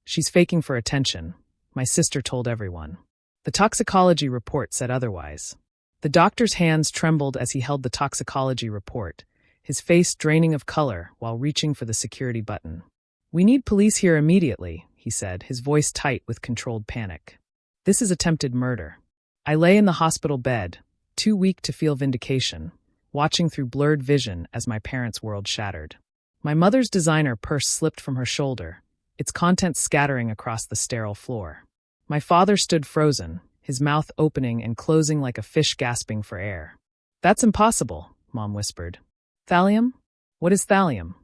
She's faking for attention. My sister told everyone. The toxicology report said otherwise. The doctor's hands trembled as he held the toxicology report, his face draining of color while reaching for the security button. "We need police here immediately," he said, his voice tight with controlled panic. "This is attempted murder." I lay in the hospital bed, too weak to feel vindication, watching through blurred vision as my parents' world shattered. My mother's designer purse slipped from her shoulder, its contents scattering across the sterile floor. My father stood frozen, his mouth opening and closing like a fish gasping for air. "That's impossible," Mom whispered. "Thallium? What is thallium?"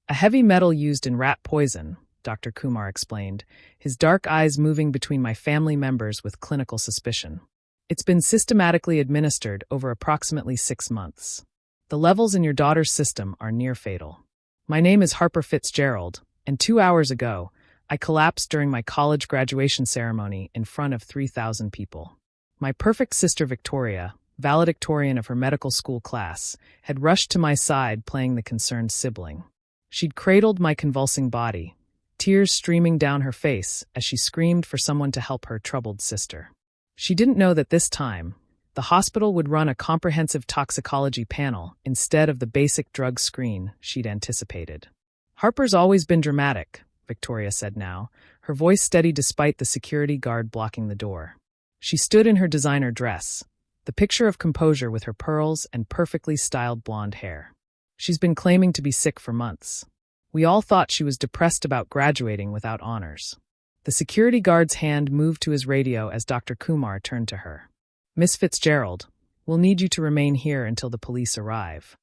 "A heavy metal used in rat poison," Dr. Kumar explained, his dark eyes moving between my family members with clinical suspicion. "It's been systematically administered over approximately 6 months. The levels in your daughter's system are near fatal. My name is Harper Fitzgerald, and 2 hours ago, I collapsed during my college graduation ceremony in front of 3,000 people. My perfect sister Victoria, valedictorian of her medical school class, had rushed to my side playing the concerned sibling. She'd cradled my convulsing body, tears streaming down her face as she screamed for someone to help her troubled sister. She didn't know that this time, the hospital would run a comprehensive toxicology panel instead of the basic drug screen she'd anticipated. "Harper's always been dramatic," Victoria said now, her voice steady despite the security guard blocking the door. She stood in her designer dress, the picture of composure with her pearls and perfectly styled blonde hair. "She's been claiming to be sick for months. We all thought she was depressed about graduating without honors." The security guard's hand moved to his radio as Dr. Kumar turned to her. "Miss Fitzgerald, we'll need you to remain here until the police arrive."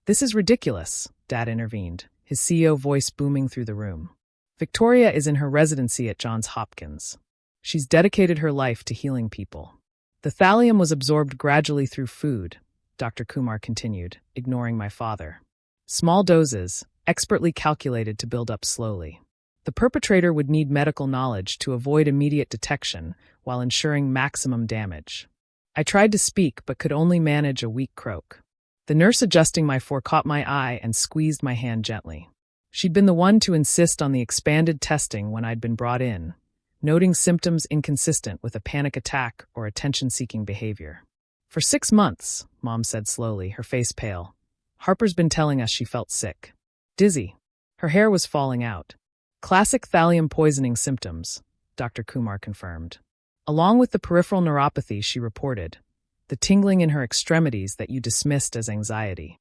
"This is ridiculous," Dad intervened, his CEO voice booming through the room. "Victoria is in her residency at Johns Hopkins. She's dedicated her life to healing people. The thallium was absorbed gradually through food," Dr. Kumar continued, ignoring my father. "Small doses, expertly calculated to build up slowly. The perpetrator would need medical knowledge to avoid immediate detection while ensuring maximum damage." I tried to speak but could only manage a weak croak. The nurse adjusting my fore caught my eye and squeezed my hand gently. She'd been the one to insist on the expanded testing when I'd been brought in, noting symptoms inconsistent with a panic attack or attention-seeking behavior. "For 6 months, Mom said slowly, her face pale. "Harper's been telling us she felt sick. Dizzy. Her hair was falling out. Classic thallium poisoning symptoms," Dr. Kumar confirmed. "Along with the peripheral neuropathy she reported, the tingling in her extremities that you dismissed as anxiety."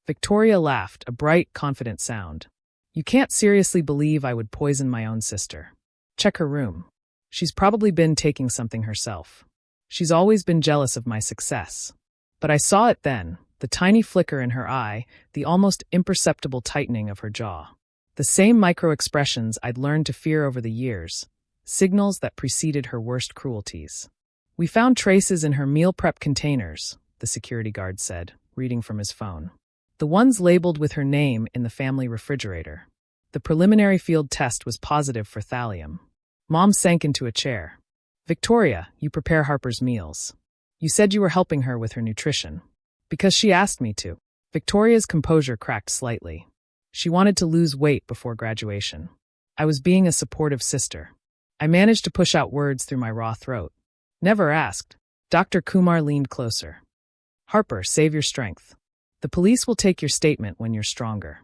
Victoria laughed, a bright, confident sound. "You can't seriously believe I would poison my own sister. Check her room. She's probably been taking something herself. She's always been jealous of my success. But I saw it then, the tiny flicker in her eye, the almost imperceptible tightening of her jaw. The same micro-expressions I'd learned to fear over the years, signals that preceded her worst cruelties. "We found traces in her meal prep containers," the security guard said, reading from his phone. "The ones labeled with her name in the family refrigerator. The preliminary field test was positive for thallium." Mom sank into a chair. "Victoria, you prepare Harper's meals. You said you were helping her with her nutrition." "Because she asked me to." Victoria's composure cracked slightly. She wanted to lose weight before graduation. I was being a supportive sister. I managed to push out words through my raw throat. "Never asked." Dr. Kumar leaned closer. "Harper, save your strength. The police will take your statement when you're stronger."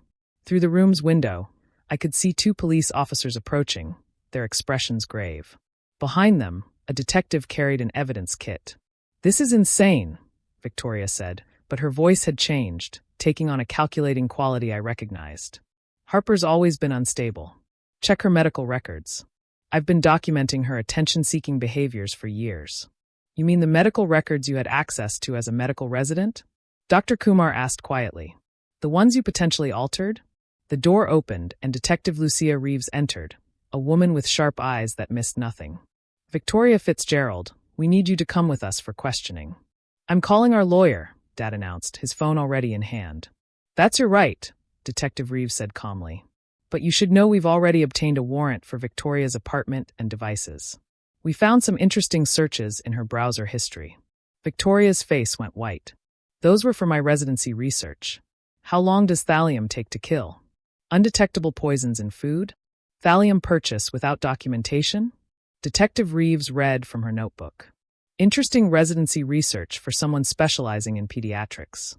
Through the room's window, I could see 2 police officers approaching, their expressions grave. Behind them, a detective carried an evidence kit. "This is insane," Victoria said, but her voice had changed, taking on a calculating quality I recognized. "Harper's always been unstable. Check her medical records. I've been documenting her attention-seeking behaviors for years." "You mean the medical records you had access to as a medical resident?" Dr. Kumar asked quietly. "The ones you potentially altered?" The door opened and Detective Lucia Reeves entered, a woman with sharp eyes that missed nothing. "Victoria Fitzgerald, we need you to come with us for questioning." "I'm calling our lawyer," Dad announced, his phone already in hand. "That's your right," Detective Reeves said calmly. "But you should know we've already obtained a warrant for Victoria's apartment and devices. We found some interesting searches in her browser history." Victoria's face went white. "Those were for my residency research. How long does thallium take to kill? Undetectable poisons in food?" Thallium purchase without documentation? Detective Reeves read from her notebook. Interesting residency research for someone specializing in pediatrics.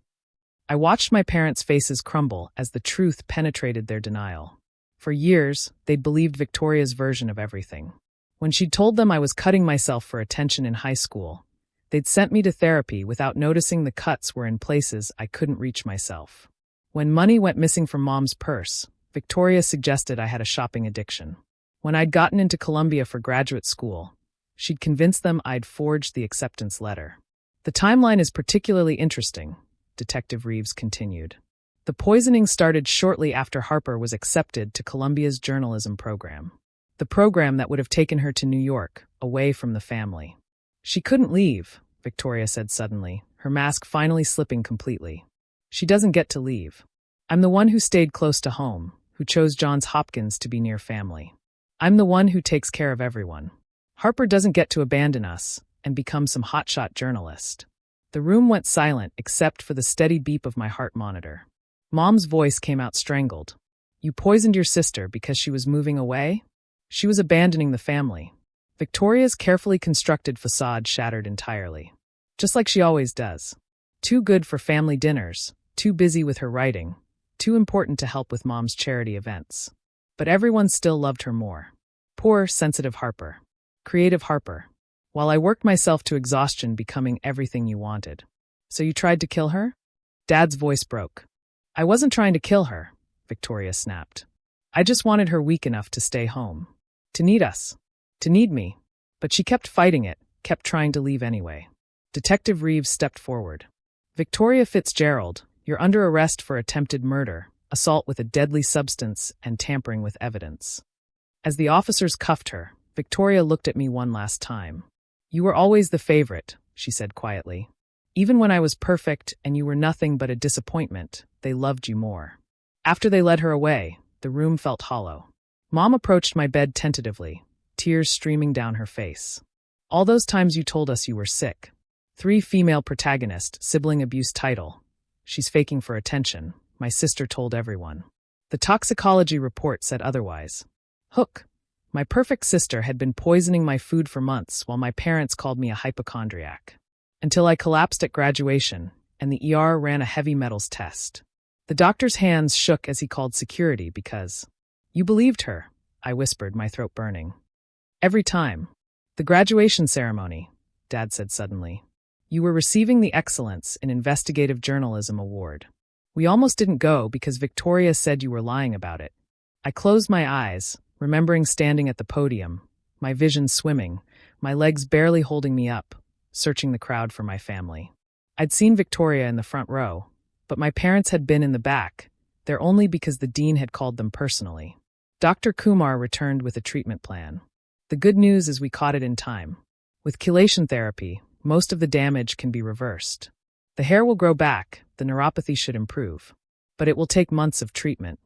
I watched my parents' faces crumble as the truth penetrated their denial. For years, they'd believed Victoria's version of everything. When she'd told them I was cutting myself for attention in high school, they'd sent me to therapy without noticing the cuts were in places I couldn't reach myself. When money went missing from Mom's purse, Victoria suggested I had a shopping addiction. When I'd gotten into Columbia for graduate school, she'd convinced them I'd forged the acceptance letter. The timeline is particularly interesting, Detective Reeves continued. The poisoning started shortly after Harper was accepted to Columbia's journalism program. The program that would have taken her to New York, away from the family. She couldn't leave, Victoria said suddenly, her mask finally slipping completely. She doesn't get to leave. I'm the one who stayed close to home, who chose Johns Hopkins to be near family. I'm the one who takes care of everyone. Harper doesn't get to abandon us and become some hotshot journalist. The room went silent except for the steady beep of my heart monitor. Mom's voice came out strangled. You poisoned your sister because she was moving away? She was abandoning the family. Victoria's carefully constructed facade shattered entirely. Just like she always does. Too good for family dinners, too busy with her writing, too important to help with Mom's charity events. But everyone still loved her more. Poor, sensitive Harper. Creative Harper. While I worked myself to exhaustion becoming everything you wanted. So you tried to kill her? Dad's voice broke. I wasn't trying to kill her, Victoria snapped. I just wanted her weak enough to stay home. To need us. To need me. But she kept fighting it, kept trying to leave anyway. Detective Reeves stepped forward. Victoria Fitzgerald, you're under arrest for attempted murder, assault with a deadly substance, and tampering with evidence. As the officers cuffed her, Victoria looked at me one last time. You were always the favorite, she said quietly. Even when I was perfect and you were nothing but a disappointment, they loved you more. After they led her away, the room felt hollow. Mom approached my bed tentatively, tears streaming down her face. All those times you told us you were sick. 3 female protagonist, sibling abuse title. She's faking for attention, my sister told everyone. The toxicology report said otherwise. Hook. My perfect sister had been poisoning my food for months while my parents called me a hypochondriac. Until I collapsed at graduation, and the ER ran a heavy metals test. The doctor's hands shook as he called security because... You believed her, I whispered, my throat burning. Every time. The graduation ceremony, Dad said suddenly. You were receiving the Excellence in Investigative Journalism award. We almost didn't go because Victoria said you were lying about it. I closed my eyes, remembering standing at the podium, my vision swimming, my legs barely holding me up, searching the crowd for my family. I'd seen Victoria in the front row, but my parents had been in the back, there only because the dean had called them personally. Dr. Kumar returned with a treatment plan. The good news is we caught it in time. With chelation therapy, most of the damage can be reversed. The hair will grow back, the neuropathy should improve. But it will take months of treatment.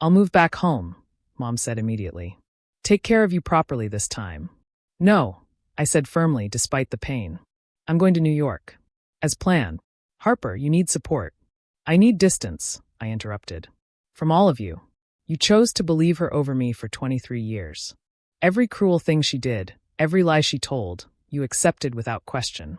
I'll move back home, Mom said immediately. Take care of you properly this time. No, I said firmly despite the pain. I'm going to New York. As planned. Harper, you need support. I need distance, I interrupted. From all of you. You chose to believe her over me for 23 years. Every cruel thing she did, every lie she told, you accepted without question.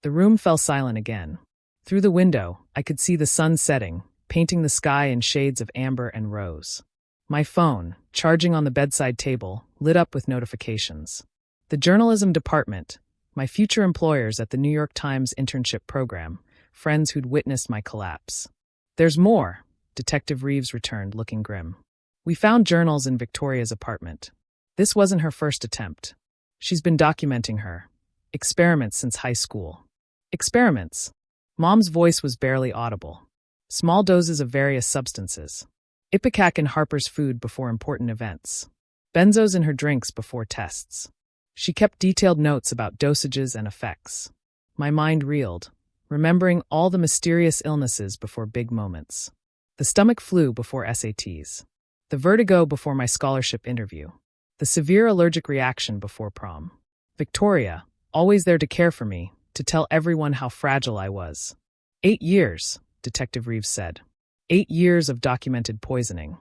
The room fell silent again. Through the window, I could see the sun setting, painting the sky in shades of amber and rose. My phone, charging on the bedside table, lit up with notifications. The journalism department, my future employers at the New York Times internship program, friends who'd witnessed my collapse. There's more, Detective Reeves returned, looking grim. We found journals in Victoria's apartment. This wasn't her first attempt. She's been documenting her experiments since high school. Experiments. Mom's voice was barely audible. Small doses of various substances. Ipecac in Harper's food before important events. Benzos in her drinks before tests. She kept detailed notes about dosages and effects. My mind reeled, remembering all the mysterious illnesses before big moments. The stomach flu before SATs. The vertigo before my scholarship interview. The severe allergic reaction before prom. Victoria, always there to care for me, to tell everyone how fragile I was. 8 years, Detective Reeves said. 8 years of documented poisoning.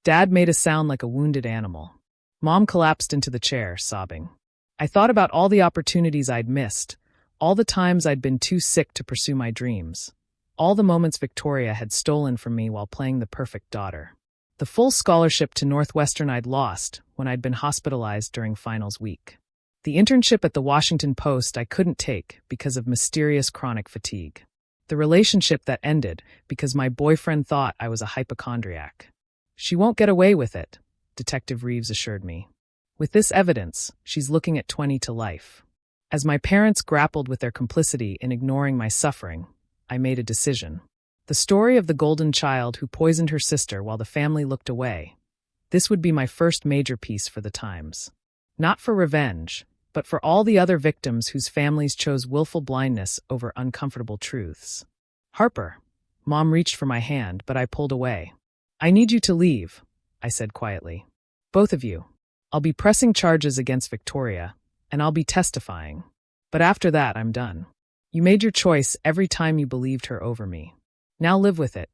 Dad made us sound like a wounded animal. Mom collapsed into the chair, sobbing. I thought about all the opportunities I'd missed, all the times I'd been too sick to pursue my dreams, all the moments Victoria had stolen from me while playing the perfect daughter. The full scholarship to Northwestern I'd lost when I'd been hospitalized during finals week. The internship at the Washington Post I couldn't take because of mysterious chronic fatigue. The relationship that ended because my boyfriend thought I was a hypochondriac. She won't get away with it, Detective Reeves assured me. With this evidence, she's looking at 20 to life. As my parents grappled with their complicity in ignoring my suffering, I made a decision. The story of the golden child who poisoned her sister while the family looked away. This would be my first major piece for the Times. Not for revenge, but for all the other victims whose families chose willful blindness over uncomfortable truths. Harper. Mom reached for my hand, but I pulled away. I need you to leave, I said quietly. Both of you. I'll be pressing charges against Victoria, and I'll be testifying. But after that, I'm done. You made your choice every time you believed her over me. Now live with it.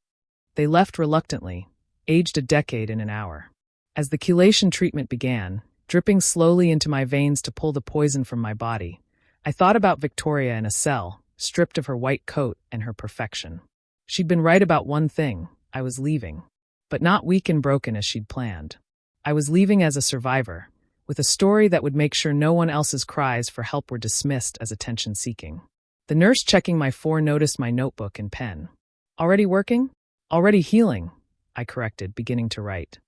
They left reluctantly, aged a decade in an hour. As the chelation treatment began, dripping slowly into my veins to pull the poison from my body, I thought about Victoria in a cell, stripped of her white coat and her perfection. She'd been right about one thing: I was leaving. But not weak and broken as she'd planned. I was leaving as a survivor, with a story that would make sure no one else's cries for help were dismissed as attention-seeking. The nurse checking my noticed my notebook and pen. Already working? Already healing, I corrected, beginning to write.